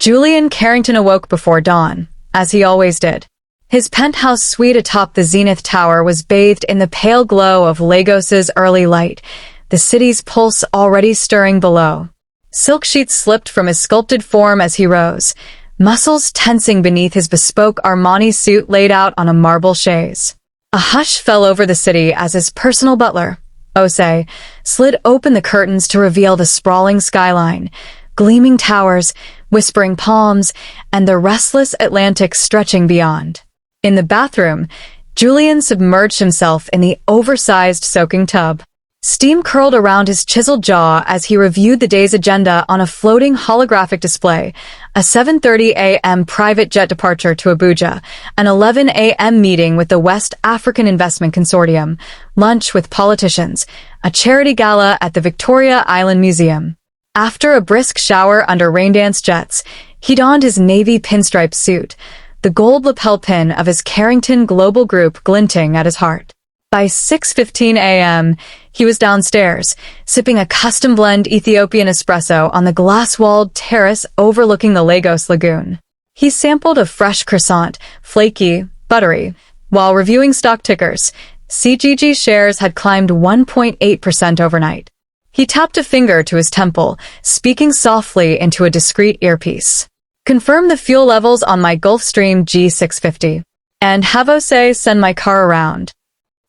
Julian Carrington awoke before dawn, as he always did. His penthouse suite atop the Zenith Tower was bathed in the pale glow of Lagos's early light, the city's pulse already stirring below. Silk sheets slipped from his sculpted form as he rose, muscles tensing beneath his bespoke Armani suit laid out on a marble chaise. A hush fell over the city as his personal butler, Odyssey, slid open the curtains to reveal the sprawling skyline, gleaming towers, whispering palms, and the restless Atlantic stretching beyond. In the bathroom, Julian submerged himself in the oversized soaking tub. Steam curled around his chiseled jaw as he reviewed the day's agenda on a floating holographic display, a 7:30 a.m. private jet departure to Abuja, an 11 a.m. meeting with the West African Investment Consortium, lunch with politicians, a charity gala at the Victoria Island Museum. After a brisk shower under raindance jets, he donned his navy pinstripe suit, the gold lapel pin of his Carrington Global Group glinting at his heart. By 6:15 a.m., he was downstairs, sipping a custom-blend Ethiopian espresso on the glass-walled terrace overlooking the Lagos Lagoon. He sampled a fresh croissant, flaky, buttery. While reviewing stock tickers, CGG shares had climbed 1.8% overnight. He tapped a finger to his temple, speaking softly into a discreet earpiece. Confirm the fuel levels on my Gulfstream G650. And have Odyssey send my car around.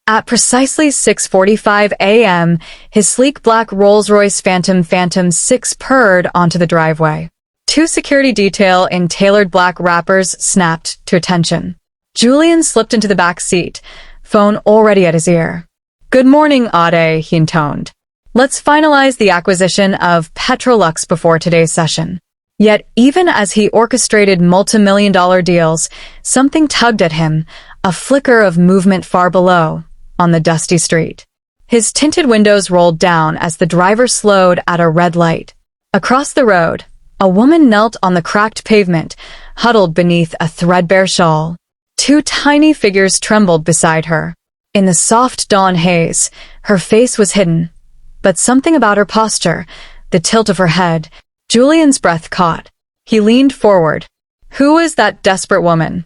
At precisely 6:45 a.m., his sleek black Rolls-Royce Phantom 6 purred onto the driveway. Two security detail in tailored black wrappers snapped to attention. Julian slipped into the back seat, phone already at his ear. "Good morning, Ade," he intoned. "Let's finalize the acquisition of Petrolux before today's session." Yet even as he orchestrated multi-million-dollar deals, something tugged at him, a flicker of movement far below, on the dusty street. His tinted windows rolled down as the driver slowed at a red light. Across the road, a woman knelt on the cracked pavement, huddled beneath a threadbare shawl. Two tiny figures trembled beside her. In the soft dawn haze, her face was hidden, but something about her posture, the tilt of her head, Julian's breath caught. He leaned forward. Who was that desperate woman?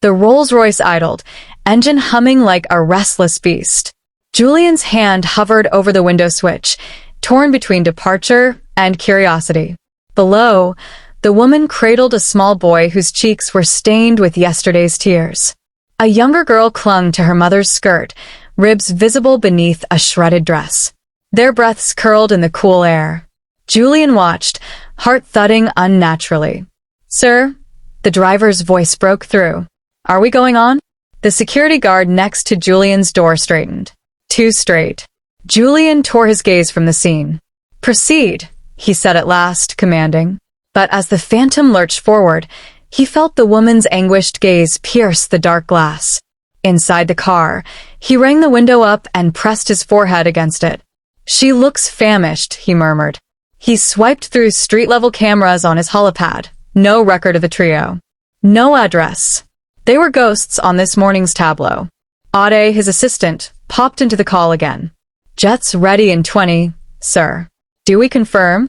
The Rolls-Royce idled, engine humming like a restless beast. Julian's hand hovered over the window switch, torn between departure and curiosity. Below, the woman cradled a small boy whose cheeks were stained with yesterday's tears. A younger girl clung to her mother's skirt, ribs visible beneath a shredded dress. Their breaths curled in the cool air. Julian watched, heart thudding unnaturally. "Sir?" The driver's voice broke through. "Are we going on?" The security guard next to Julian's door straightened. Too straight. Julian tore his gaze from the scene. "Proceed," he said at last, commanding. But as the phantom lurched forward, he felt the woman's anguished gaze pierce the dark glass. Inside the car, he rang the window up and pressed his forehead against it. "She looks famished," he murmured. He swiped through street-level cameras on his holopad. No record of the trio. No address. They were ghosts on this morning's tableau. Ade, his assistant, popped into the call again. "Jets ready in 20, sir. Do we confirm?"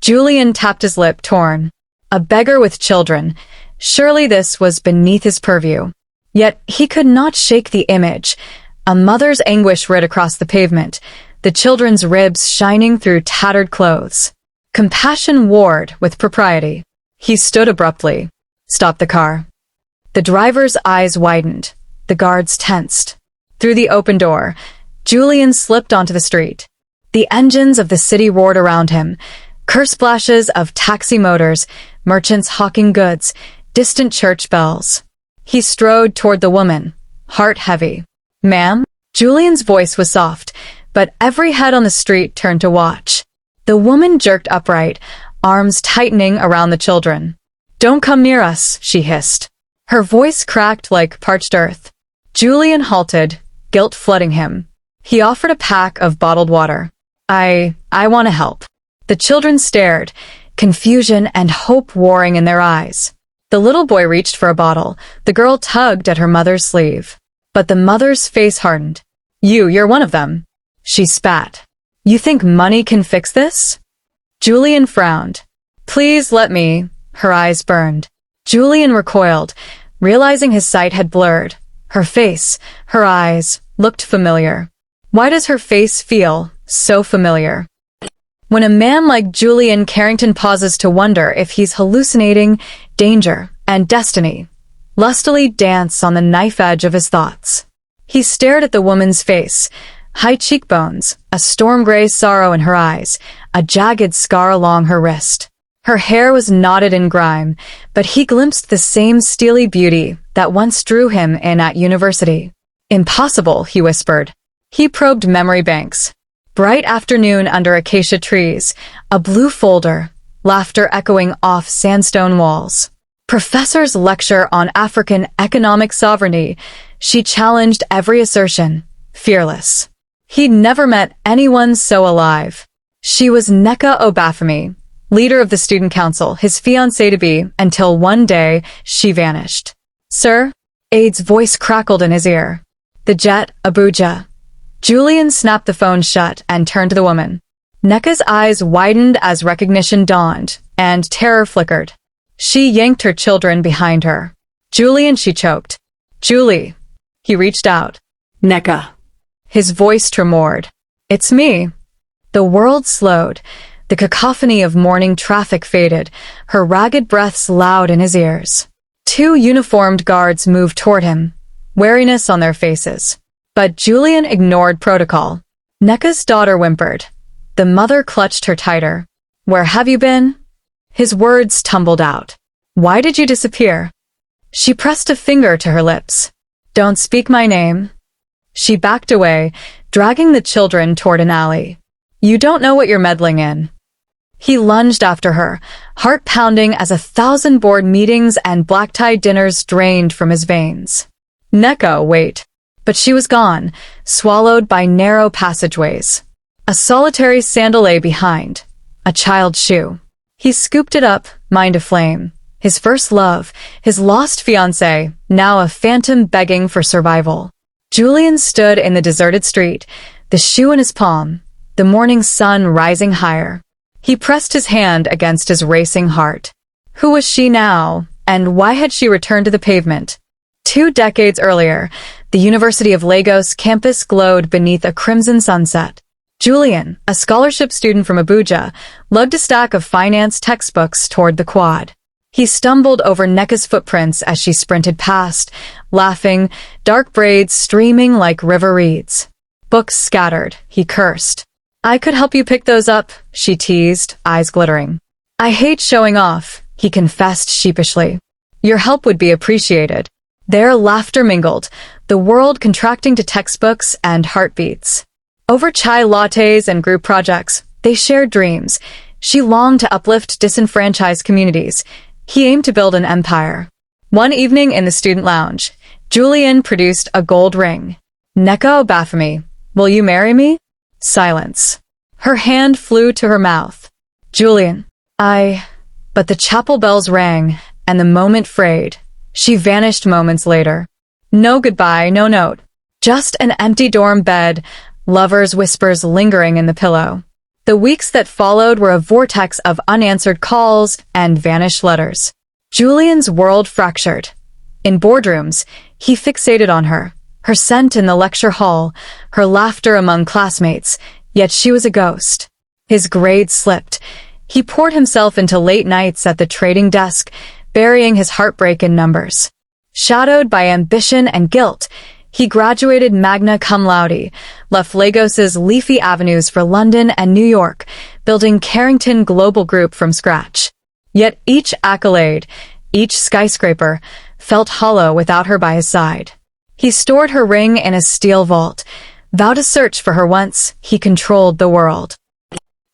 Julian tapped his lip, torn. A beggar with children. Surely this was beneath his purview. Yet he could not shake the image. A mother's anguish writ across the pavement, the children's ribs shining through tattered clothes. Compassion warred with propriety. He stood abruptly. "Stop the car." The driver's eyes widened. The guards tensed. Through the open door, Julian slipped onto the street. The engines of the city roared around him. Curse splashes of taxi motors, merchants hawking goods, distant church bells. He strode toward the woman, heart heavy. "Ma'am?" Julian's voice was soft, but every head on the street turned to watch. The woman jerked upright, arms tightening around the children. "Don't come near us," she hissed. Her voice cracked like parched earth. Julian halted, guilt flooding him. He offered a pack of bottled water. I want to help." The children stared, confusion and hope warring in their eyes. The little boy reached for a bottle. The girl tugged at her mother's sleeve. But the mother's face hardened. You're one of them." She spat. "You think money can fix this?" Julian frowned. "Please let me." Her eyes burned. Julian recoiled, realizing his sight had blurred. Her face, her eyes, looked familiar. Why does her face feel so familiar? When a man like Julian Carrington pauses to wonder if he's hallucinating, danger and destiny lustily dance on the knife edge of his thoughts. He stared at the woman's face, high cheekbones, a storm-gray sorrow in her eyes, a jagged scar along her wrist. Her hair was knotted in grime, but he glimpsed the same steely beauty that once drew him in at university. Impossible, he whispered. He probed memory banks. Bright afternoon under acacia trees, a blue folder, laughter echoing off sandstone walls. Professor's lecture on African economic sovereignty. She challenged every assertion, fearless. He'd never met anyone so alive. She was Nneka Obafemi, leader of the student council, his fiancée-to-be, until one day she vanished. Sir? Ade's voice crackled in his ear. The jet, Abuja. Julian snapped the phone shut and turned to the woman. Nneka's eyes widened as recognition dawned, and terror flickered. She yanked her children behind her. Julian, she choked. Julie. He reached out. Nneka. His voice tremored. It's me. The world slowed. The cacophony of morning traffic faded, her ragged breaths loud in his ears. Two uniformed guards moved toward him, wariness on their faces. But Julian ignored protocol. Nneka's daughter whimpered. The mother clutched her tighter. Where have you been? His words tumbled out. Why did you disappear? She pressed a finger to her lips. Don't speak my name. She backed away, dragging the children toward an alley. You don't know what you're meddling in. He lunged after her, heart pounding as 1,000 board meetings and black-tie dinners drained from his veins. Nneka, wait. But she was gone, swallowed by narrow passageways. A solitary sandal lay behind, a child's shoe. He scooped it up, mind aflame. His first love, his lost fiancée, now a phantom begging for survival. Julian stood in the deserted street, the shoe in his palm, the morning sun rising higher. He pressed his hand against his racing heart. Who was she now, and why had she returned to the pavement? 2 decades earlier, the University of Lagos campus glowed beneath a crimson sunset. Julian, a scholarship student from Abuja, lugged a stack of finance textbooks toward the quad. He stumbled over Nneka's footprints as she sprinted past, laughing, dark braids streaming like river reeds. Books scattered, he cursed. I could help you pick those up, she teased, eyes glittering. I hate showing off, he confessed sheepishly. Your help would be appreciated. Their laughter mingled, the world contracting to textbooks and heartbeats. Over chai lattes and group projects, they shared dreams. She longed to uplift disenfranchised communities. He aimed to build an empire. One evening in the student lounge, Julian produced a gold ring. Nneka Obafemi, will you marry me? Silence. Her hand flew to her mouth. Julian, But the chapel bells rang, and the moment frayed. She vanished moments later. No goodbye, no note. Just an empty dorm bed, lovers' whispers lingering in the pillow. The weeks that followed were a vortex of unanswered calls and vanished letters. Julian's world fractured. In boardrooms, he fixated on her scent in the lecture hall, her laughter among classmates, yet she was a ghost. His grades slipped. He poured himself into late nights at the trading desk, burying his heartbreak in numbers. Shadowed by ambition and guilt, he graduated magna cum laude, left Lagos's leafy avenues for London and New York, building Carrington Global Group from scratch. Yet each accolade, each skyscraper, felt hollow without her by his side. He stored her ring in a steel vault, vowed to search for her once he controlled the world.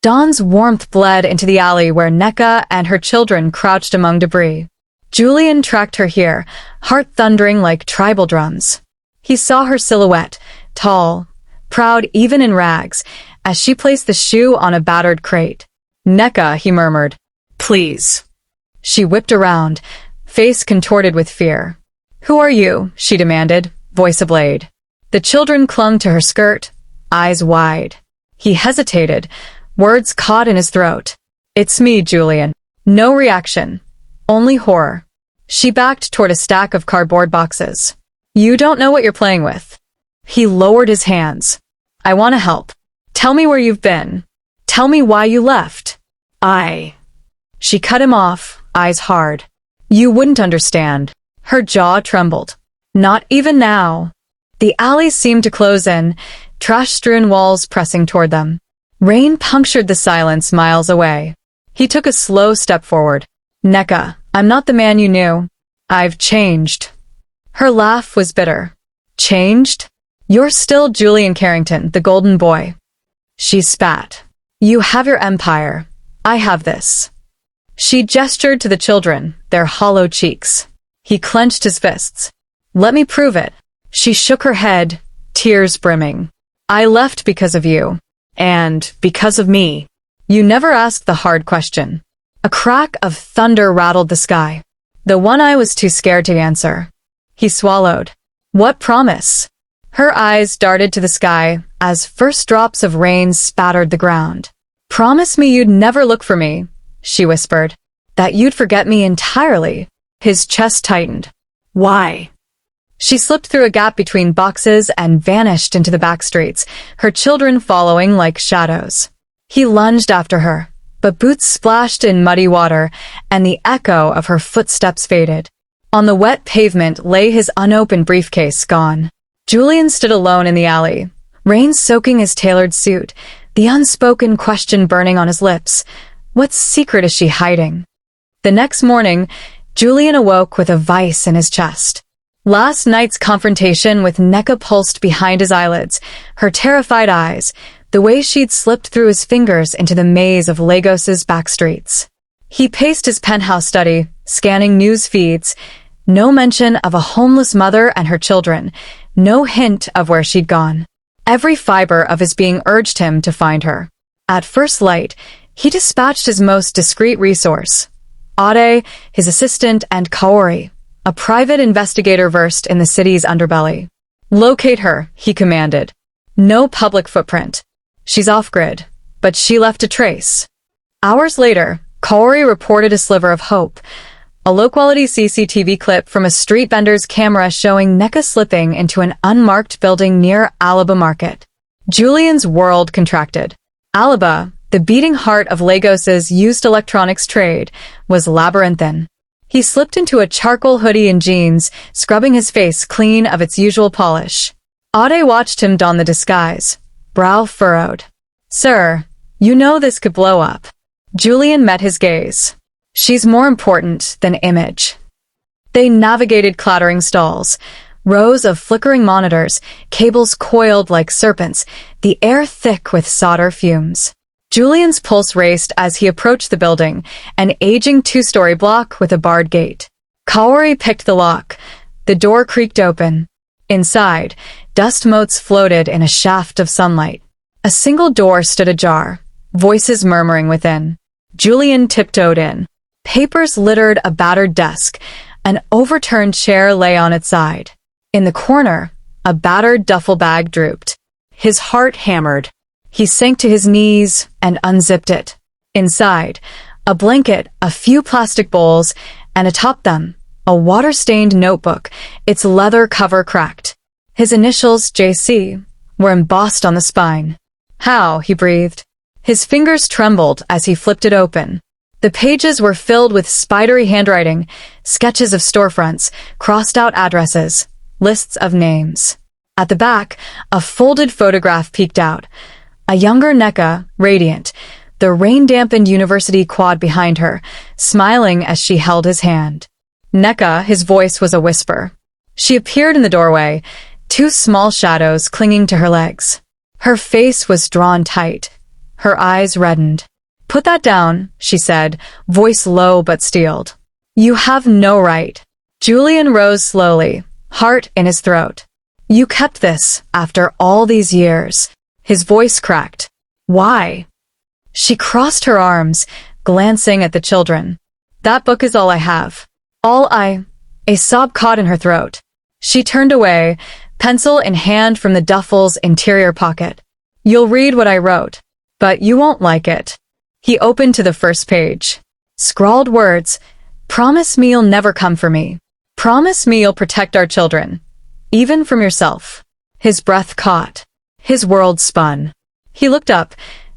Dawn's warmth bled into the alley where Nneka and her children crouched among debris. Julian tracked her here, heart thundering like tribal drums. He saw her silhouette, tall, proud even in rags, as she placed the shoe on a battered crate. Nneka, he murmured. Please. She whipped around, face contorted with fear. Who are you? She demanded, voice ablade. The children clung to her skirt, eyes wide. He hesitated, words caught in his throat. It's me, Julian. No reaction. Only horror. She backed toward a stack of cardboard boxes. You don't know what you're playing with. He lowered his hands. I want to help. Tell me where you've been. Tell me why you left. She cut him off, eyes hard. You wouldn't understand. Her jaw trembled. Not even now. The alley seemed to close in, trash-strewn walls pressing toward them. Rain punctured the silence miles away. He took a slow step forward. Neka, I'm not the man you knew. I've changed. Her laugh was bitter. Changed? You're still Julian Carrington, the golden boy. She spat. You have your empire. I have this. She gestured to the children, their hollow cheeks. He clenched his fists. Let me prove it. She shook her head, tears brimming. I left because of you. And because of me. You never asked the hard question. A crack of thunder rattled the sky. The one I was too scared to answer. He swallowed. What promise? Her eyes darted to the sky as first drops of rain spattered the ground. Promise me you'd never look for me, she whispered. That you'd forget me entirely. His chest tightened. Why? She slipped through a gap between boxes and vanished into the backstreets, her children following like shadows. He lunged after her, but boots splashed in muddy water, and the echo of her footsteps faded. On the wet pavement lay his unopened briefcase, gone. Julian stood alone in the alley, rain soaking his tailored suit, the unspoken question burning on his lips. What secret is she hiding? The next morning, Julian awoke with a vice in his chest. Last night's confrontation with Neka pulsed behind his eyelids, her terrified eyes, the way she'd slipped through his fingers into the maze of Lagos's backstreets. He paced his penthouse study, scanning news feeds. No mention of a homeless mother and her children, no hint of where she'd gone. Every fiber of his being urged him to find her. At first light, he dispatched his most discreet resource. Ade, his assistant, and Kaori, a private investigator versed in the city's underbelly. Locate her, he commanded. No public footprint. She's off-grid, but she left a trace. Hours later, Kaori reported a sliver of hope. A low-quality CCTV clip from a street vendor's camera showing Neka slipping into an unmarked building near Alaba Market. Julian's world contracted. Alaba, the beating heart of Lagos's used electronics trade, was labyrinthine. He slipped into a charcoal hoodie and jeans, scrubbing his face clean of its usual polish. Ade watched him don the disguise, brow furrowed. Sir, you know this could blow up. Julian met his gaze. She's more important than image. They navigated clattering stalls, rows of flickering monitors, cables coiled like serpents, the air thick with solder fumes. Julian's pulse raced as he approached the building, an aging two-story block with a barred gate. Kaori picked the lock. The door creaked open. Inside, dust motes floated in a shaft of sunlight. A single door stood ajar, voices murmuring within. Julian tiptoed in. Papers littered a battered desk. An overturned chair lay on its side. In the corner, a battered duffel bag drooped. His heart hammered. He sank to his knees and unzipped it. Inside, a blanket, a few plastic bowls, and atop them, a water-stained notebook, its leather cover cracked. His initials, JC, were embossed on the spine. How, he breathed. His fingers trembled as he flipped it open. The pages were filled with spidery handwriting, sketches of storefronts, crossed-out addresses, lists of names. At the back, a folded photograph peeked out. A younger Neka, radiant, the rain-dampened university quad behind her, smiling as she held his hand. Neka, his voice was a whisper. She appeared in the doorway, two small shadows clinging to her legs. Her face was drawn tight. Her eyes reddened. Put that down, she said, voice low but steeled. You have no right. Julian rose slowly, heart in his throat. You kept this after all these years. His voice cracked. Why? She crossed her arms, glancing at the children. That book is all I have. A sob caught in her throat. She turned away, pencil in hand from the duffel's interior pocket. You'll read what I wrote, but you won't like it. He opened to the first page. Scrawled words, Promise me you'll never come for me. Promise me you'll protect our children. Even from yourself. His breath caught. His world spun. He looked up.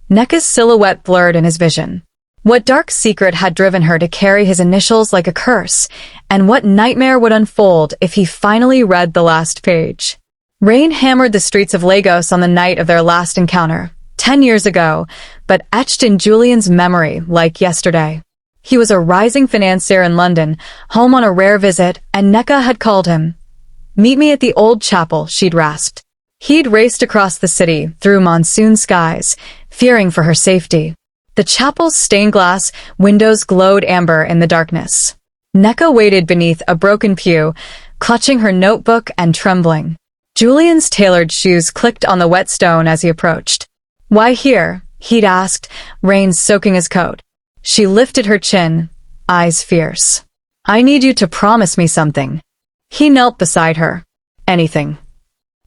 Neka's silhouette blurred in his vision. What dark secret had driven her to carry his initials like a curse, and what nightmare would unfold if he finally read the last page? Rain hammered the streets of Lagos on the night of their last encounter, 10 years ago, but etched in Julian's memory like yesterday. He was a rising financier in London, home on a rare visit, and Neka had called him. "Meet me at the old chapel," she'd rasped. He'd raced across the city, through monsoon skies, fearing for her safety. The chapel's stained glass windows glowed amber in the darkness. Neka waited beneath a broken pew, clutching her notebook and trembling. Julian's tailored shoes clicked on the wet stone as he approached. "Why here?" he'd asked, rain soaking his coat. She lifted her chin, eyes fierce. "I need you to promise me something." He knelt beside her. "Anything."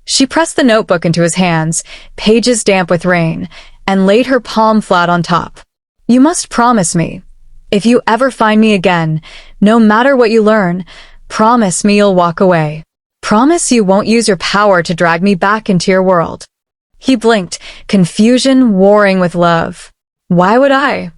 She pressed the notebook into his hands, pages damp with rain, and laid her palm flat on top. "You must promise me. If you ever find me again, no matter what you learn, promise me you'll walk away. Promise you won't use your power to drag me back into your world." He blinked, confusion warring with love. "Why would I?"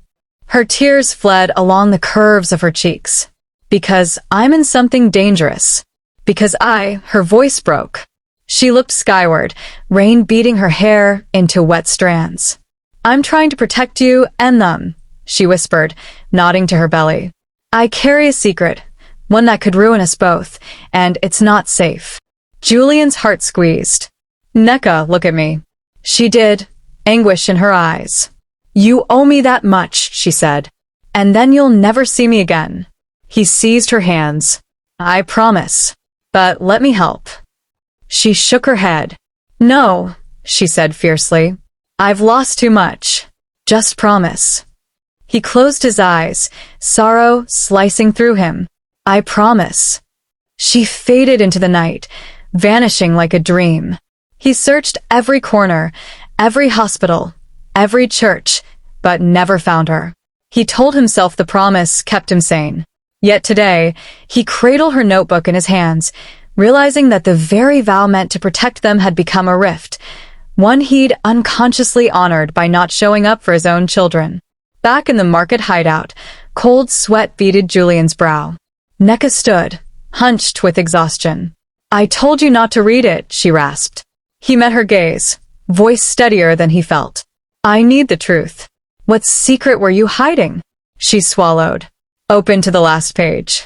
Her tears fled along the curves of her cheeks. "Because I'm in something dangerous. Because her voice broke. She looked skyward, rain beating her hair into wet strands. "I'm trying to protect you and them," she whispered, nodding to her belly. "I carry a secret, one that could ruin us both, and it's not safe." Julian's heart squeezed. "Neka, look at me." She did, anguish in her eyes. "You owe me that much," she said. "And then you'll never see me again." He seized her hands. "I promise. But let me help." She shook her head. "No," she said fiercely. "I've lost too much. Just promise." He closed his eyes, sorrow slicing through him. "I promise." She faded into the night, vanishing like a dream. He searched every corner, every hospital, every church, but never found her. He told himself the promise kept him sane. Yet today, he cradled her notebook in his hands, realizing that the very vow meant to protect them had become a rift, one he'd unconsciously honored by not showing up for his own children. Back in the market hideout, cold sweat beaded Julian's brow. Neka stood, hunched with exhaustion. "I told you not to read it," she rasped. He met her gaze, voice steadier than he felt. "I need the truth." "What secret were you hiding?" She swallowed. "Open to the last page."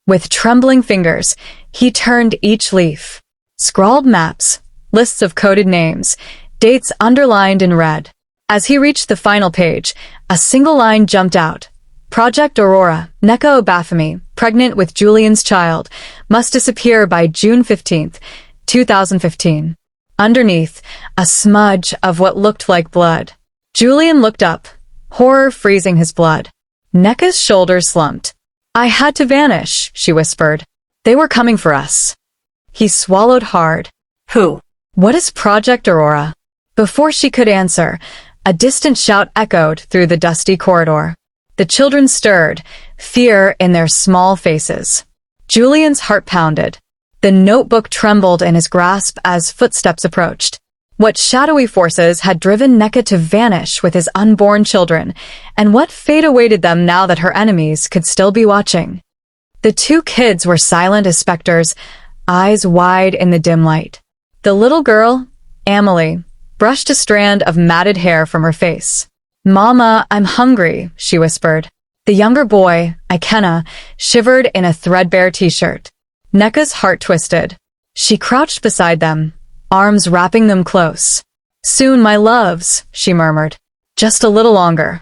With trembling fingers, he turned each leaf. Scrawled maps, lists of coded names, dates underlined in red. As he reached the final page, a single line jumped out. Project Aurora, Neka Obafemi, pregnant with Julian's child, must disappear by June 15th, 2015. Underneath, a smudge of what looked like blood. Julian looked up, horror freezing his blood. Neka's shoulders slumped. "I had to vanish," she whispered. "They were coming for us." He swallowed hard. "Who? What is Project Aurora?" Before she could answer, a distant shout echoed through the dusty corridor. The children stirred, fear in their small faces. Julian's heart pounded. The notebook trembled in his grasp as footsteps approached. What shadowy forces had driven Neka to vanish with his unborn children, and what fate awaited them now that her enemies could still be watching? The two kids were silent as specters, eyes wide in the dim light. The little girl, Amelie, brushed a strand of matted hair from her face. "Mama, I'm hungry," she whispered. The younger boy, Ikenna, shivered in a threadbare t-shirt. Neka's heart twisted. She crouched beside them, arms wrapping them close. "Soon, my loves," she murmured. "Just a little longer."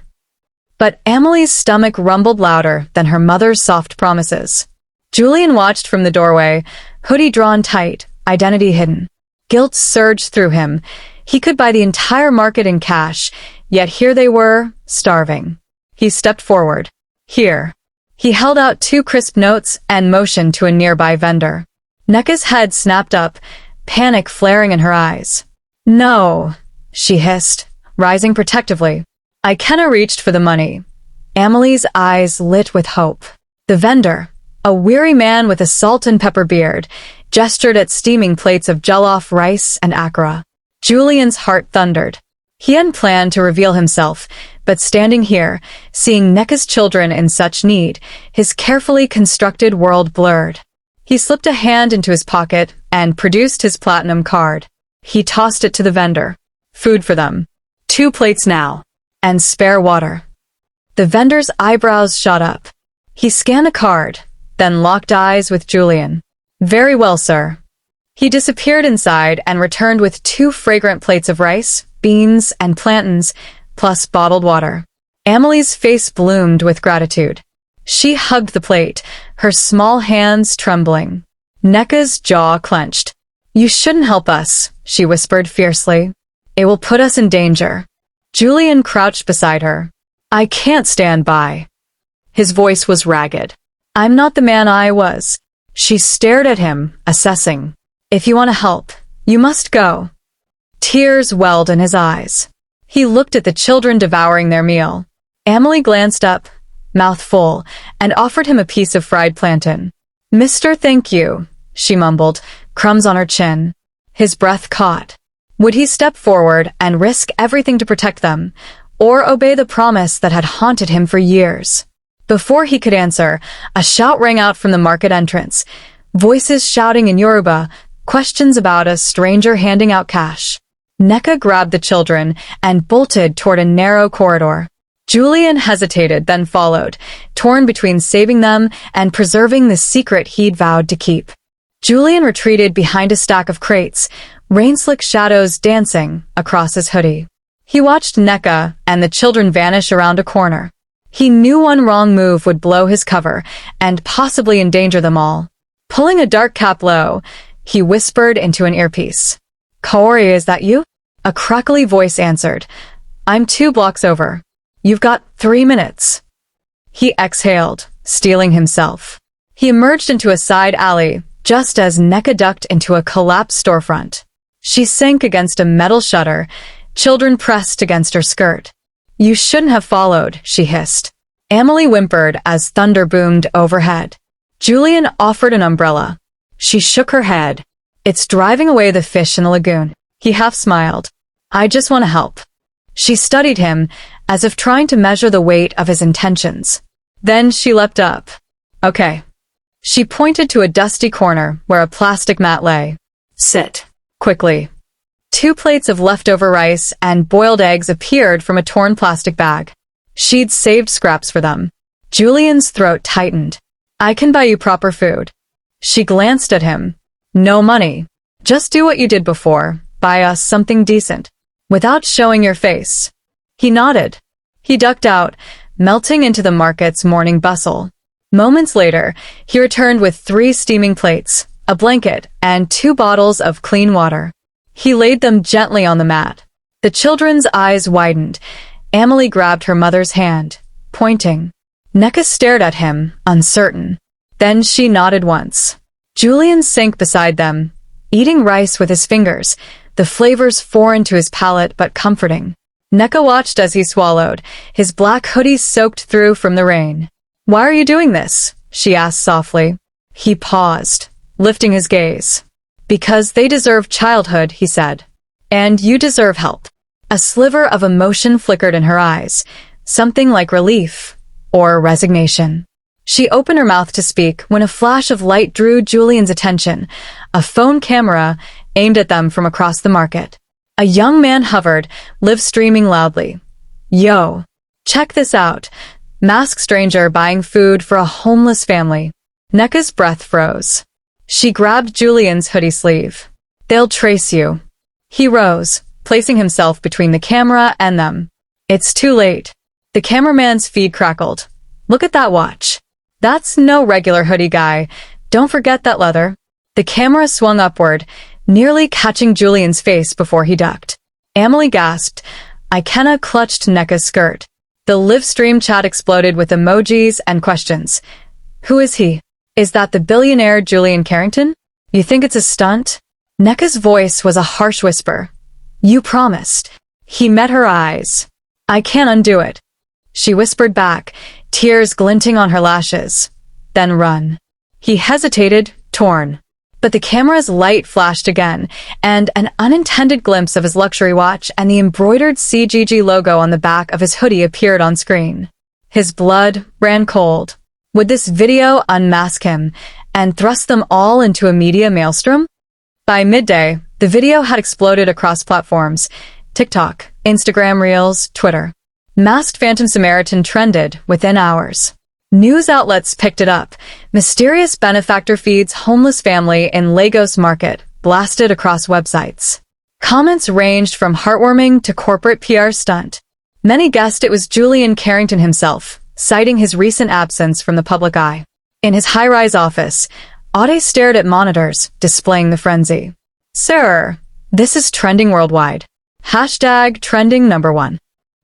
But Amelie's stomach rumbled louder than her mother's soft promises. Julian watched from the doorway, hoodie drawn tight, identity hidden. Guilt surged through him. He could buy the entire market in cash, yet here they were, starving. He stepped forward. "Here." He held out 2 crisp notes and motioned to a nearby vendor. Neka's head snapped up, panic flaring in her eyes. "No," she hissed, rising protectively. Ikenna reached for the money. Amelie's eyes lit with hope. The vendor, a weary man with a salt and pepper beard, gestured at steaming plates of jollof rice and akara. Julian's heart thundered. He hadn't planned to reveal himself, but standing here, seeing Neka's children in such need, his carefully constructed world blurred. He slipped a hand into his pocket and produced his platinum card. He tossed it to the vendor. Food for them. 2 plates now. And spare water. The vendor's eyebrows shot up. He scanned the card, then locked eyes with Julian. Very well, sir. He disappeared inside and returned with 2 fragrant plates of rice, beans, and plantains, plus bottled water. Amelie's face bloomed with gratitude. She hugged the plate, her small hands trembling. Neka's jaw clenched. You shouldn't help us, she whispered fiercely. It will put us in danger. Julian crouched beside her. I can't stand by. His voice was ragged. I'm not the man I was. She stared at him, assessing. If you want to help, you must go. Tears welled in his eyes. He looked at the children devouring their meal. Amelie glanced up, mouth full, and offered him a piece of fried plantain. Mister, thank you, she mumbled, crumbs on her chin. His breath caught. Would he step forward and risk everything to protect them, or obey the promise that had haunted him for years? Before he could answer, a shout rang out from the market entrance. Voices shouting in Yoruba, questions about a stranger handing out cash. Neka grabbed the children and bolted toward a narrow corridor. Julian hesitated, then followed, torn between saving them and preserving the secret he'd vowed to keep. Julian retreated behind a stack of crates, rain-slick shadows dancing across his hoodie. He watched Neka and the children vanish around a corner. He knew one wrong move would blow his cover and possibly endanger them all. Pulling a dark cap low, he whispered into an earpiece. Kaori, is that you? A crackly voice answered. I'm 2 blocks over. You've got 3 minutes. He exhaled, steeling himself. He emerged into a side alley, just as Neka ducked into a collapsed storefront. She sank against a metal shutter, children pressed against her skirt. You shouldn't have followed, she hissed. Amelie whimpered as thunder boomed overhead. Julian offered an umbrella. She shook her head. It's driving away the fish in the lagoon. He half smiled. I just want to help. She studied him, as if trying to measure the weight of his intentions. Then she leapt up. Okay. She pointed to a dusty corner where a plastic mat lay. Sit. Quickly. 2 plates of leftover rice and boiled eggs appeared from a torn plastic bag. She'd saved scraps for them. Julian's throat tightened. I can buy you proper food. She glanced at him. No money. Just do what you did before. Buy us something decent. Without showing your face. He nodded. He ducked out, melting into the market's morning bustle. Moments later, he returned with 3 steaming plates, a blanket, and 2 bottles of clean water. He laid them gently on the mat. The children's eyes widened. Amelie grabbed her mother's hand, pointing. Neka stared at him, uncertain. Then she nodded once. Julian sank beside them, eating rice with his fingers, the flavors foreign to his palate but comforting. Neka watched as he swallowed, his black hoodie soaked through from the rain. Why are you doing this? She asked softly. He paused, lifting his gaze. Because they deserve childhood, he said. And you deserve help. A sliver of emotion flickered in her eyes, something like relief or resignation. She opened her mouth to speak when a flash of light drew Julian's attention, a phone camera aimed at them from across the market. A young man hovered, live streaming loudly. Yo, check this out. Masked stranger buying food for a homeless family. Neka's breath froze. She grabbed Julian's hoodie sleeve. They'll trace you. He rose, placing himself between the camera and them. It's too late. The cameraman's feed crackled. Look at that watch. That's no regular hoodie guy. Don't forget that leather. The camera swung upward, nearly catching Julian's face before he ducked. Amelie gasped. Ikenna clutched Neka's skirt. The live stream chat exploded with emojis and questions. Who is he? Is that the billionaire Julian Carrington? You think it's a stunt? Neka's voice was a harsh whisper. You promised. He met her eyes. I can't undo it. She whispered back, tears glinting on her lashes. then run. He hesitated, torn. But the camera's light flashed again, and an unintended glimpse of his luxury watch and the embroidered CGG logo on the back of his hoodie appeared on screen. His blood ran cold. Would this video unmask him and thrust them all into a media maelstrom? By midday, the video had exploded across platforms: TikTok, Instagram Reels, Twitter. Masked Phantom Samaritan trended within hours. News outlets picked it up. Mysterious benefactor feeds homeless family in Lagos market, blasted across websites. Comments ranged from heartwarming to corporate PR stunt. Many guessed it was Julian Carrington himself, citing his recent absence from the public eye. In his high-rise office, Ade stared at monitors, displaying the frenzy. "Sir, this is trending worldwide. Hashtag trending #1.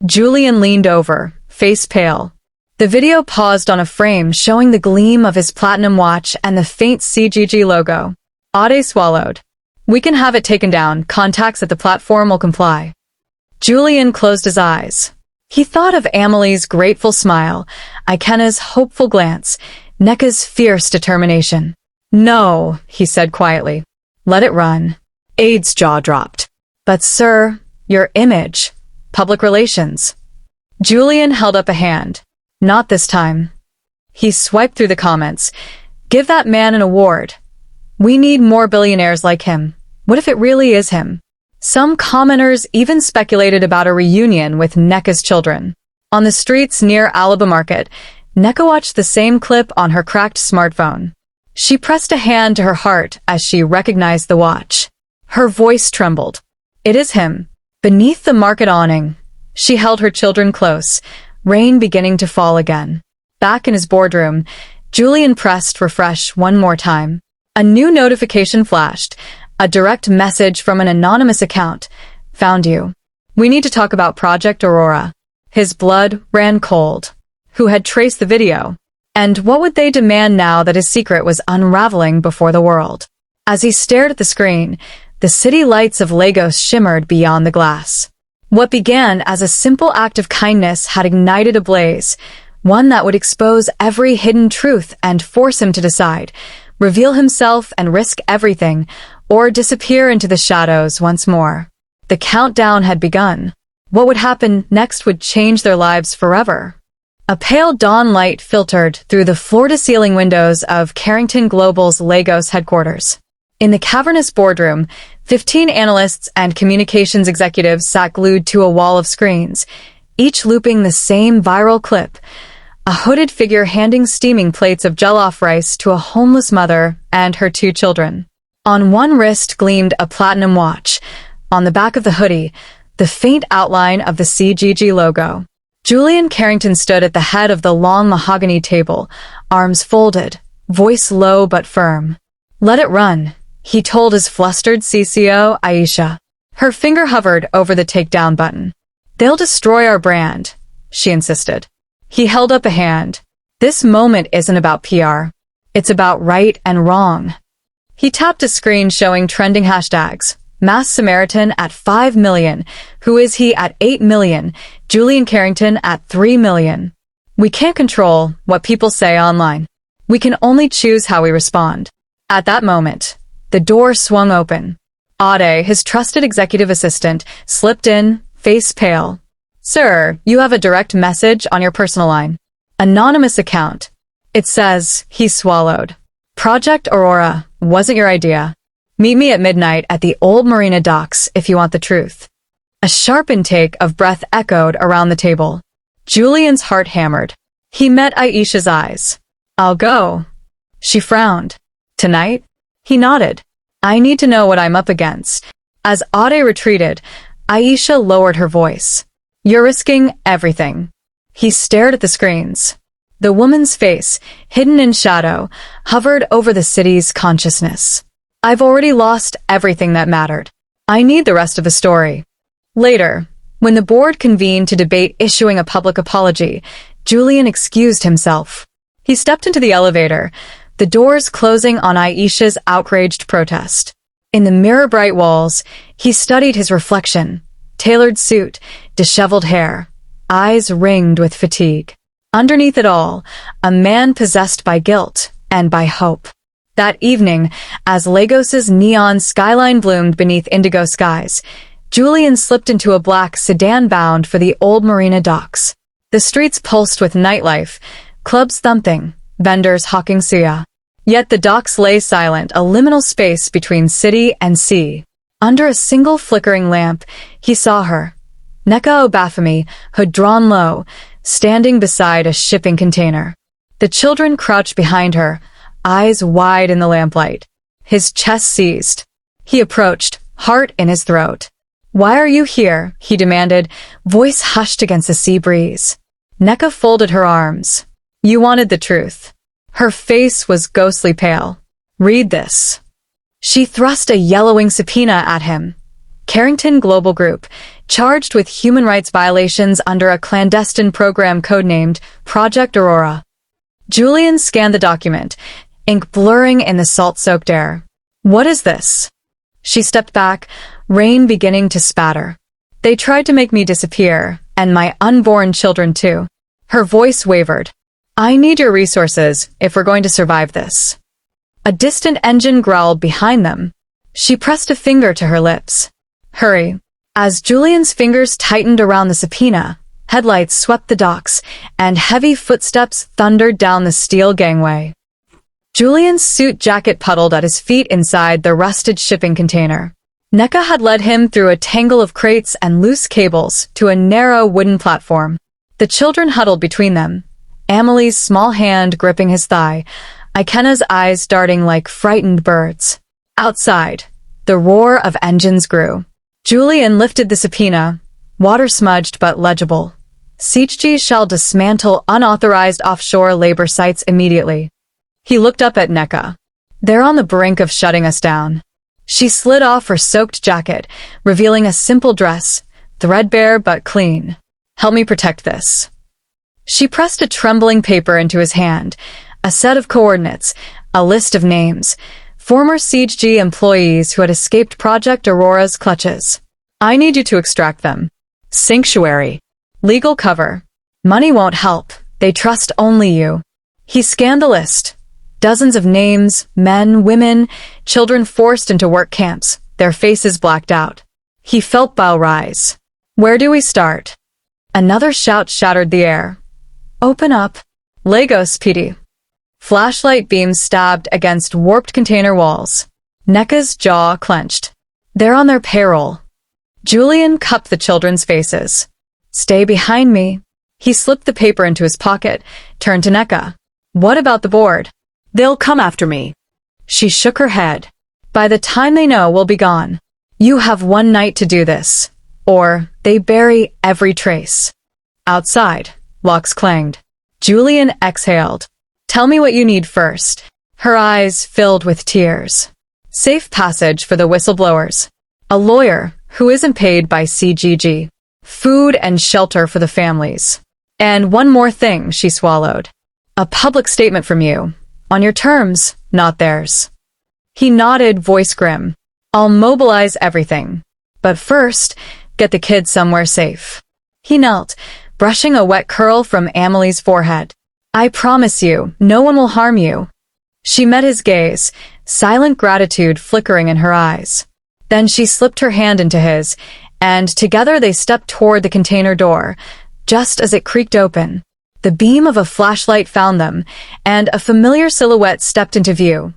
Julian leaned over, face pale. The video paused on a frame showing the gleam of his platinum watch and the faint CGG logo. Ade swallowed. "We can have it taken down. Contacts at the platform will comply." Julian closed his eyes. He thought of Amelie's grateful smile, Ikena's hopeful glance, Neka's fierce determination. "No," he said quietly. "Let it run." Ade's jaw dropped. "But sir, your image, public relations." Julian held up a hand. "Not this time." He swiped through the comments. "Give that man an award. We need more billionaires like him. What if it really is him?" Some commenters even speculated about a reunion with Neka's children. On the streets near Alaba Market, Neka watched the same clip on her cracked smartphone. She pressed a hand to her heart as she recognized the watch. Her voice trembled. "It is him." Beneath the market awning, she held her children close, rain beginning to fall again. Back in his boardroom, Julian pressed refresh one more time. A new notification flashed, a direct message from an anonymous account. "Found you. We need to talk about Project Aurora." His blood ran cold. Who had traced the video? And what would they demand now that his secret was unraveling before the world? As he stared at the screen, the city lights of Lagos shimmered beyond the glass. What began as a simple act of kindness had ignited a blaze, one that would expose every hidden truth and force him to decide, reveal himself and risk everything, or disappear into the shadows once more. The countdown had begun. What would happen next would change their lives forever. A pale dawn light filtered through the floor-to-ceiling windows of Carrington Global's Lagos headquarters. In the cavernous boardroom, 15 analysts and communications executives sat glued to a wall of screens, each looping the same viral clip: a hooded figure handing steaming plates of jollof rice to a homeless mother and her 2 children. On one wrist gleamed a platinum watch. On the back of the hoodie, the faint outline of the CGG logo. Julian Carrington stood at the head of the long mahogany table, arms folded, voice low but firm. "Let it run," he told his flustered CCO, Aisha. Her finger hovered over the takedown button. "They'll destroy our brand," she insisted. He held up a hand. "This moment isn't about PR. It's about right and wrong." He tapped a screen showing trending hashtags. Mass Samaritan at 5 million. Who is he at 8 million? Julian Carrington at 3 million. We can't control what people say online. We can only choose how we respond. At that moment, the door swung open. Ade, his trusted executive assistant, slipped in, face pale. "Sir, you have a direct message on your personal line." "Anonymous account." "It says," he swallowed, "Project Aurora wasn't your idea. Meet me at midnight at the old Marina docks if you want the truth." A sharp intake of breath echoed around the table. Julian's heart hammered. He met Aisha's eyes. "I'll go." She frowned. "Tonight?" He nodded. "I need to know what I'm up against." As Ade retreated, Aisha lowered her voice. "You're risking everything." He stared at the screens. The woman's face, hidden in shadow, hovered over the city's consciousness. "I've already lost everything that mattered. I need the rest of the story." Later, when the board convened to debate issuing a public apology, Julian excused himself. He stepped into the elevator, the doors closing on Aisha's outraged protest. In the mirror-bright walls, he studied his reflection: tailored suit, disheveled hair, eyes ringed with fatigue. Underneath it all, a man possessed by guilt and by hope. That evening, as Lagos's neon skyline bloomed beneath indigo skies, Julian slipped into a black sedan bound for the old marina docks. The streets pulsed with nightlife, clubs thumping, vendors hawking suya. Yet the docks lay silent, a liminal space between city and sea. Under a single flickering lamp, he saw her, Nneka Obafemi, hood drawn low, standing beside a shipping container. The children crouched behind her, eyes wide in the lamplight. His chest seized. He approached, heart in his throat. "Why are you here?" he demanded, voice hushed against the sea breeze. Nneka folded her arms. "You wanted the truth." Her face was ghostly pale. "Read this." She thrust a yellowing subpoena at him. Carrington Global Group, charged with human rights violations under a clandestine program codenamed Project Aurora. Julian scanned the document, ink blurring in the salt-soaked air. "What is this?" She stepped back, rain beginning to spatter. "They tried to make me disappear, and my unborn children too." Her voice wavered. "I need your resources if we're going to survive this." A distant engine growled behind them. She pressed a finger to her lips. "Hurry." As Julian's fingers tightened around the subpoena, headlights swept the docks, and heavy footsteps thundered down the steel gangway. Julian's suit jacket puddled at his feet inside the rusted shipping container. Nneka had led him through a tangle of crates and loose cables to a narrow wooden platform. The children huddled between them, Amelie's small hand gripping his thigh, Ikena's eyes darting like frightened birds. Outside, the roar of engines grew. Julian lifted the subpoena, water-smudged but legible. CG shall dismantle unauthorized offshore labor sites immediately. He looked up at Nneka. "They're on the brink of shutting us down." She slid off her soaked jacket, revealing a simple dress, threadbare but clean. "Help me protect this." She pressed a trembling paper into his hand, a set of coordinates, a list of names, former CG employees who had escaped Project Aurora's clutches. "I need you to extract them." "Sanctuary. Legal cover. Money won't help. They trust only you." He scanned the list. Dozens of names, men, women, children forced into work camps, their faces blacked out. He felt bile rise. "Where do we start?" Another shout shattered the air. "Open up." Lagos PD. Flashlight beams stabbed against warped container walls. Nneka's jaw clenched. "They're on their payroll." Julian cupped the children's faces. "Stay behind me." He slipped the paper into his pocket, turned to Nneka. "What about the board?" "They'll come after me." She shook her head. "By the time they know, we'll be gone. You have one night to do this, or they bury every trace." Outside, locks clanged. Julian exhaled. "Tell me what you need first." Her eyes filled with tears. "Safe passage for the whistleblowers. A lawyer who isn't paid by CGG. Food and shelter for the families. And one more thing," she swallowed. "A public statement from you. On your terms, not theirs." He nodded, voice grim. "I'll mobilize everything. But first, get the kids somewhere safe." He knelt, brushing a wet curl from Amelie's forehead. "I promise you, no one will harm you." She met his gaze, silent gratitude flickering in her eyes. Then she slipped her hand into his, and together they stepped toward the container door, just as it creaked open. The beam of a flashlight found them, and a familiar silhouette stepped into view.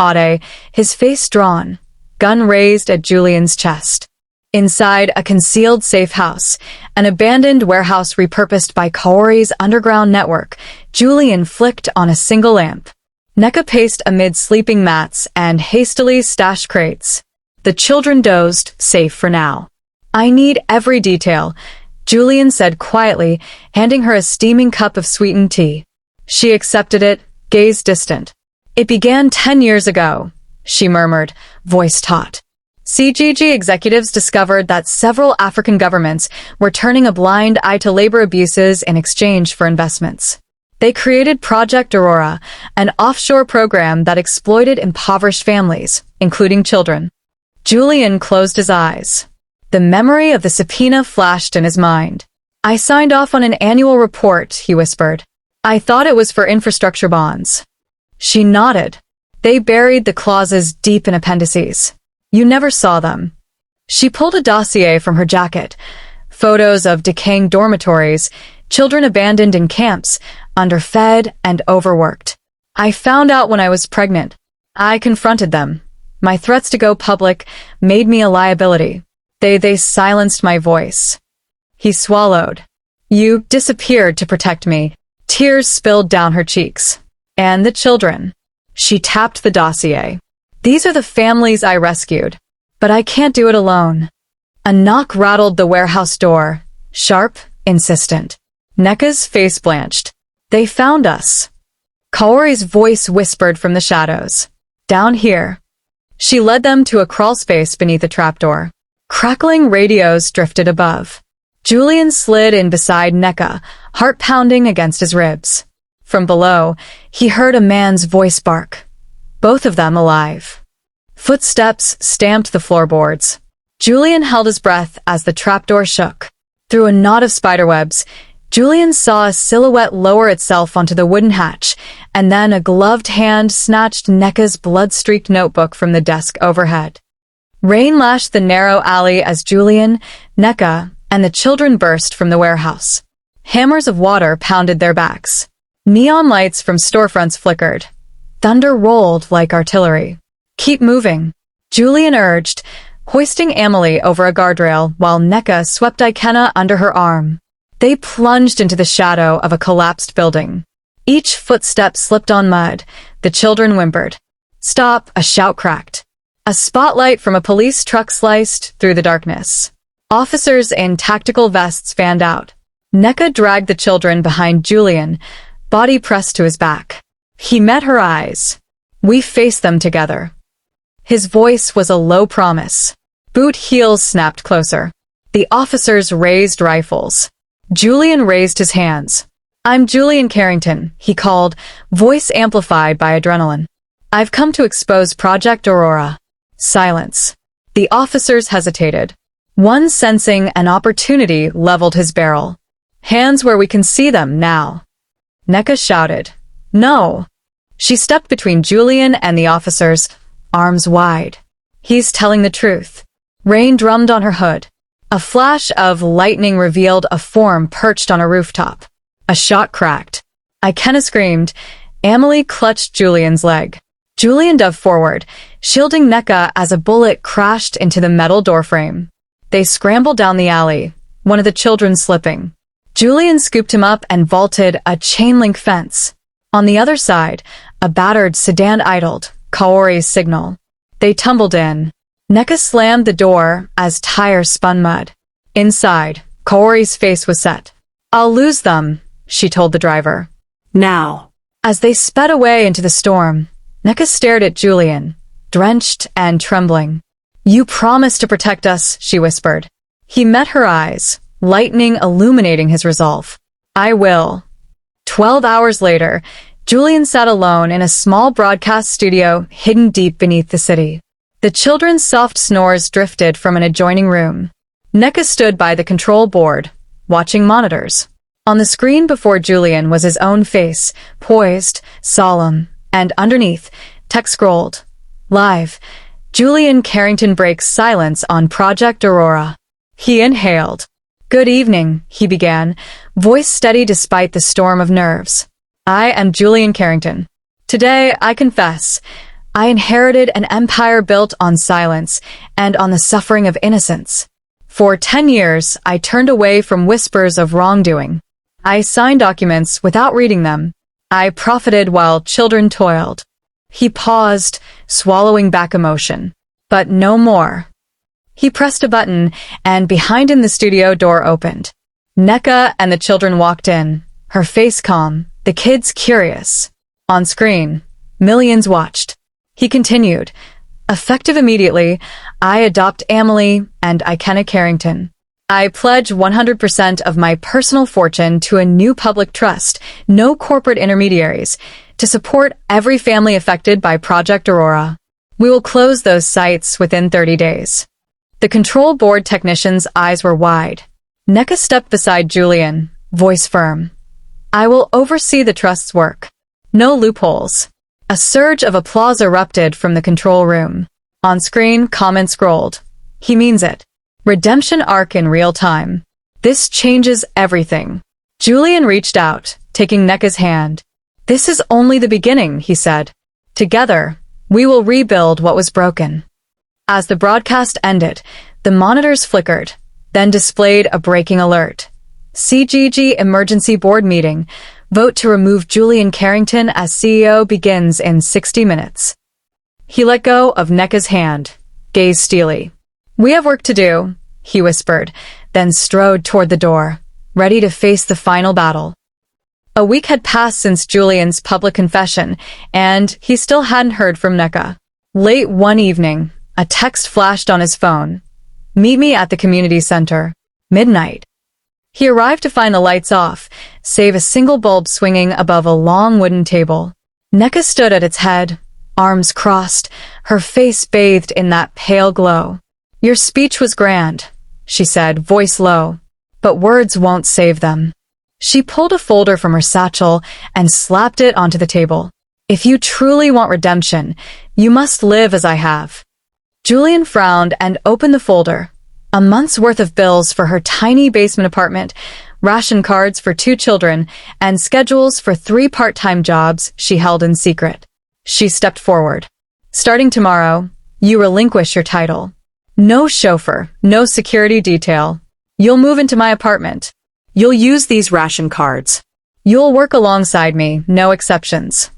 Ade, his face drawn, gun raised at Julian's chest. Inside a concealed safe house, an abandoned warehouse repurposed by Kaori's underground network, Julian flicked on a single lamp. Nneka paced amid sleeping mats and hastily stashed crates. The children dozed, safe for now. "I need every detail," Julian said quietly, handing her a steaming cup of sweetened tea. She accepted it, gaze distant. "It began 10 years ago," she murmured, voice taut. CGG executives discovered that several African governments were turning a blind eye to labor abuses in exchange for investments. They created Project Aurora, an offshore program that exploited impoverished families, including children. Julian closed his eyes. The memory of the subpoena flashed in his mind. "I signed off on an annual report," he whispered. I thought it was for infrastructure bonds. She nodded. They buried the clauses deep in appendices. You never saw them. She pulled a dossier from her jacket. Photos of decaying dormitories, children abandoned in camps, underfed and overworked. I found out when I was pregnant. I confronted them. My threats to go public made me a liability. They silenced my voice. He swallowed. You disappeared to protect me. Tears spilled down her cheeks. And the children. She tapped the dossier. These are the families I rescued. But I can't do it alone. A knock rattled the warehouse door. Sharp, insistent. Neka's face blanched. They found us. Kaori's voice whispered from the shadows. Down here. She led them to a crawl space beneath a trapdoor. Crackling radios drifted above. Julian slid in beside Neka, heart pounding against his ribs. From below, he heard a man's voice bark. Both of them alive. Footsteps stamped the floorboards. Julian held his breath as the trapdoor shook. Through a knot of spiderwebs, Julian saw a silhouette lower itself onto the wooden hatch, and then a gloved hand snatched Neka's blood-streaked notebook from the desk overhead. Rain lashed the narrow alley as Julian, Neka, and the children burst from the warehouse. Hammers of water pounded their backs. Neon lights from storefronts flickered. Thunder rolled like artillery. Keep moving, Julian urged, hoisting Amelie over a guardrail while Neka swept Ikenna under her arm. They plunged into the shadow of a collapsed building. Each footstep slipped on mud. The children whimpered. Stop, a shout cracked. A spotlight from a police truck sliced through the darkness. Officers in tactical vests fanned out. Neka dragged the children behind Julian, body pressed to his back. He met her eyes. We face them together. His voice was a low promise. Boot heels snapped closer. The officers raised rifles. Julian raised his hands. I'm Julian Carrington, he called, voice amplified by adrenaline. I've come to expose Project Aurora. Silence. The officers hesitated. One sensing an opportunity leveled his barrel. Hands where we can see them now. Neka shouted. No. She stepped between Julian and the officers, arms wide. He's telling the truth. Rain drummed on her hood. A flash of lightning revealed a form perched on a rooftop. A shot cracked. Ikenna screamed. Amelie clutched Julian's leg. Julian dove forward, shielding Neka as a bullet crashed into the metal doorframe. They scrambled down the alley, one of the children slipping. Julian scooped him up and vaulted a chain-link fence. On the other side, a battered sedan idled, Kaori's signal. They tumbled in. Neka slammed the door as tires spun mud. Inside, Kaori's face was set. I'll lose them, she told the driver. Now. As they sped away into the storm, Neka stared at Julian, drenched and trembling. You promised to protect us, she whispered. He met her eyes, lightning illuminating his resolve. I will. 12 hours later, Julian sat alone in a small broadcast studio hidden deep beneath the city. The children's soft snores drifted from an adjoining room. Neka stood by the control board, watching monitors. On the screen before Julian was his own face, poised, solemn, and underneath, text scrolled. Live. Julian Carrington breaks silence on Project Aurora. He inhaled. Good evening, he began, voice steady despite the storm of nerves. I am Julian Carrington. Today, I confess, I inherited an empire built on silence and on the suffering of innocence. For 10 years, I turned away from whispers of wrongdoing. I signed documents without reading them. I profited while children toiled. He paused, swallowing back emotion. But no more. He pressed a button, and behind him the studio door opened. Neka and the children walked in, her face calm, the kids curious. On screen, millions watched. He continued, effective immediately, I adopt Amelie and Ikenna Carrington. I pledge 100% of my personal fortune to a new public trust, no corporate intermediaries, to support every family affected by Project Aurora. We will close those sites within 30 days. The control board technician's eyes were wide. Neka stepped beside Julian, voice firm. I will oversee the trust's work. No loopholes. A surge of applause erupted from the control room. On screen, comments scrolled. He means it. Redemption arc in real time. This changes everything. Julian reached out, taking Neka's hand. This is only the beginning, he said. Together, we will rebuild what was broken. As the broadcast ended, the monitors flickered, then displayed a breaking alert. CGG Emergency Board Meeting. Vote to remove Julian Carrington as CEO begins in 60 minutes. He let go of Neka's hand, gazed steely. We have work to do, he whispered, then strode toward the door, ready to face the final battle. A week had passed since Julian's public confession, and he still hadn't heard from Neka. Late one evening, a text flashed on his phone. Meet me at the community center. Midnight. He arrived to find the lights off, save a single bulb swinging above a long wooden table. Neka stood at its head, arms crossed, her face bathed in that pale glow. Your speech was grand, she said, voice low, but words won't save them. She pulled a folder from her satchel and slapped it onto the table. If you truly want redemption, you must live as I have. Julian frowned and opened the folder. A month's worth of bills for her tiny basement apartment, ration cards for 2 children, and schedules for 3 part-time jobs she held in secret. She stepped forward. Starting tomorrow, you relinquish your title. No chauffeur, no security detail. You'll move into my apartment. You'll use these ration cards. You'll work alongside me, no exceptions.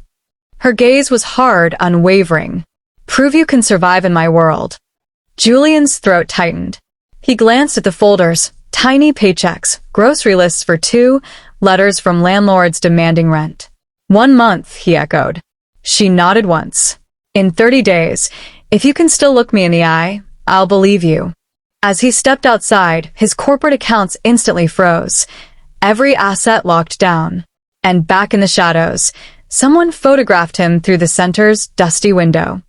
Her gaze was hard, unwavering. Prove you can survive in my world. Julian's throat tightened. He glanced at the folders, tiny paychecks, grocery lists for 2, letters from landlords demanding rent. 1 month, he echoed. She nodded once. In 30 days, if you can still look me in the eye, I'll believe you. As he stepped outside, his corporate accounts instantly froze. Every asset locked down. And back in the shadows, someone photographed him through the center's dusty window.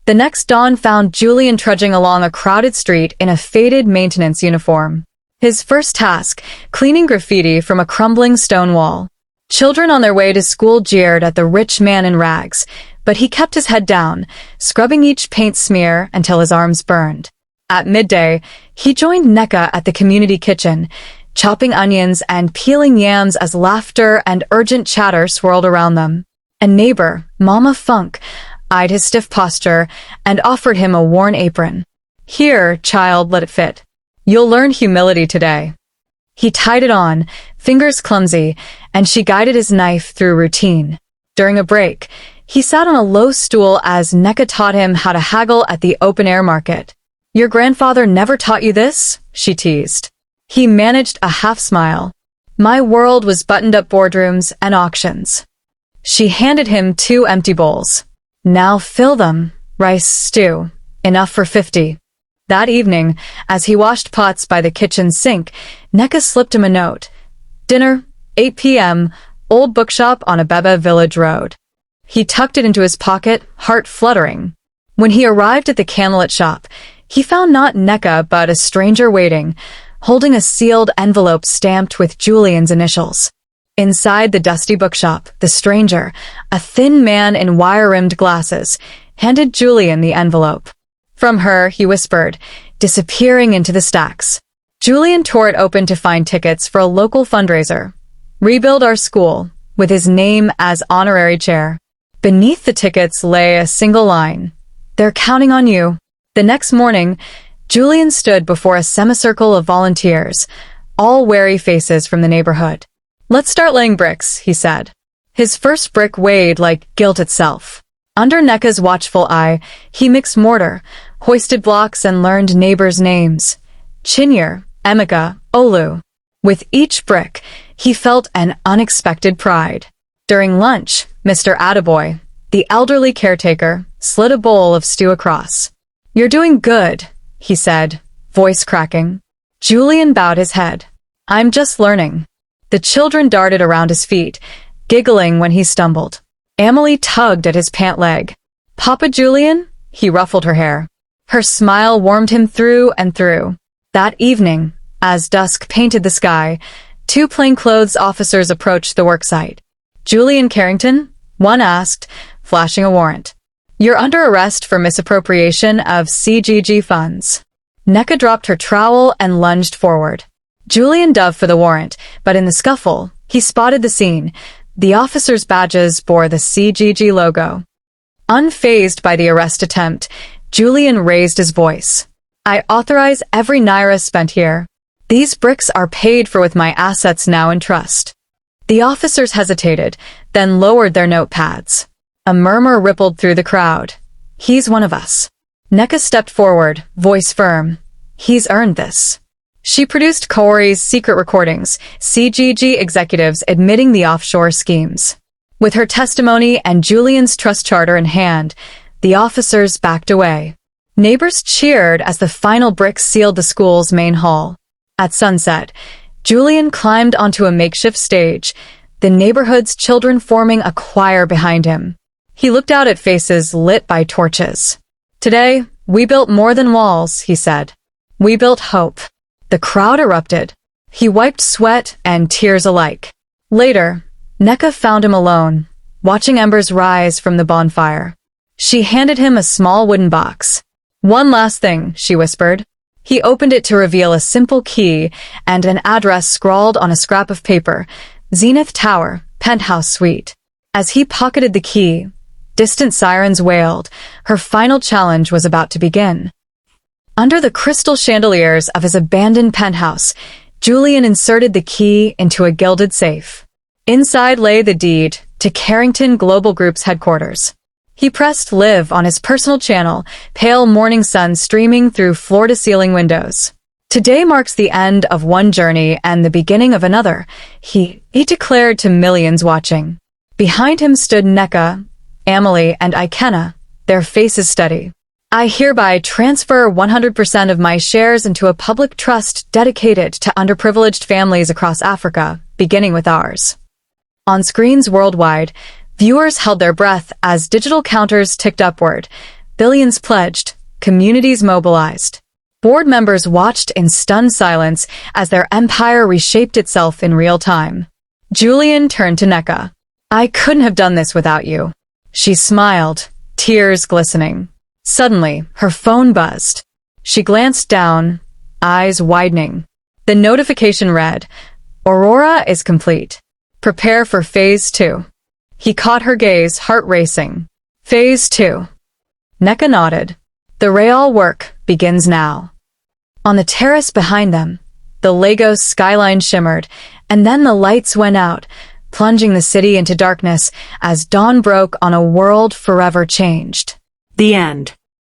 The next dawn found Julian trudging along a crowded street in a faded maintenance uniform. His first task, cleaning graffiti from a crumbling stone wall. Children on their way to school jeered at the rich man in rags, but he kept his head down, scrubbing each paint smear until his arms burned. At midday, he joined Neka at the community kitchen, chopping onions and peeling yams as laughter and urgent chatter swirled around them. A neighbor, Mama Funk, eyed his stiff posture and offered him a worn apron. Here, child, let it fit. You'll learn humility today. He tied it on, fingers clumsy, and she guided his knife through routine. During a break, he sat on a low stool as Neka taught him how to haggle at the open-air market. Your grandfather never taught you this? She teased. He managed a half-smile. My world was buttoned-up boardrooms and auctions. She handed him 2 empty bowls. Now fill them. Rice stew. Enough for 50. That evening, as he washed pots by the kitchen sink, Neka slipped him a note. Dinner, 8 p.m., old bookshop on Abebe Village Road. He tucked it into his pocket, heart fluttering. When he arrived at the candlelit shop, he found not Neka but a stranger waiting, holding a sealed envelope stamped with Julian's initials. Inside the dusty bookshop, the stranger, a thin man in wire-rimmed glasses, handed Julian the envelope. From her, he whispered, disappearing into the stacks. Julian tore it open to find tickets for a local fundraiser. Rebuild our school, with his name as honorary chair. Beneath the tickets lay a single line. They're counting on you. The next morning, Julian stood before a semicircle of volunteers, all wary faces from the neighborhood. Let's start laying bricks, he said. His first brick weighed like guilt itself. Under Neka's watchful eye, he mixed mortar, hoisted blocks, and learned neighbors' names. Chinyere, Emeka, Olu. With each brick, he felt an unexpected pride. During lunch, Mr. Attaboy, the elderly caretaker, slid a bowl of stew across. You're doing good, he said, voice cracking. Julian bowed his head. I'm just learning. The children darted around his feet, giggling when he stumbled. Amelie tugged at his pant leg. Papa Julian? He ruffled her hair. Her smile warmed him through and through. That evening, as dusk painted the sky, Two plainclothes officers approached the worksite. Julian Carrington? One asked, flashing a warrant. You're under arrest for misappropriation of CGG funds. NECA dropped her trowel and lunged forward. Julian dove for the warrant, but in the scuffle, he spotted the scene. The officers' badges bore the CGG logo. Unfazed by the arrest attempt, Julian raised his voice. I authorize every naira spent here. These bricks are paid for with my assets now in trust. The officers hesitated, then lowered their notepads. A murmur rippled through the crowd. He's one of us. NECA stepped forward, voice firm. He's earned this. She produced Corey's secret recordings, CGG executives admitting the offshore schemes. With her testimony and Julian's trust charter in hand, the officers backed away. Neighbors cheered as the final bricks sealed the school's main hall. At sunset, Julian climbed onto a makeshift stage, the neighborhood's children forming a choir behind him. He looked out at faces lit by torches. Today, we built more than walls, he said. We built hope. The crowd erupted. He wiped sweat and tears alike. Later, NECA found him alone, watching embers rise from the bonfire. She handed him a small wooden box. One last thing, she whispered. He opened it to reveal a simple key and an address scrawled on a scrap of paper, Zenith Tower, Penthouse Suite. As he pocketed the key, distant sirens wailed. Her final challenge was about to begin. Under the crystal chandeliers of his abandoned penthouse, Julian inserted the key into a gilded safe. Inside lay the deed to Carrington Global Group's headquarters. He pressed live on his personal channel, pale morning sun streaming through floor-to-ceiling windows. Today marks the end of one journey and the beginning of another, he declared to millions watching. Behind him stood NECA, Amelie, and Ikenna, their faces steady. I hereby transfer 100% of my shares into a public trust dedicated to underprivileged families across Africa, beginning with ours. On screens worldwide, viewers held their breath as digital counters ticked upward, billions pledged, communities mobilized. Board members watched in stunned silence as their empire reshaped itself in real time. Julian turned to NECA. I couldn't have done this without you. She smiled, tears glistening. Suddenly, her phone buzzed. She glanced down, eyes widening. The notification read, Aurora is complete. Prepare for Phase 2. He caught her gaze, heart racing. Phase 2. NECA nodded. The real work begins now. On the terrace behind them, the Lagos skyline shimmered, and then the lights went out, plunging the city into darkness as dawn broke on a world forever changed. The end.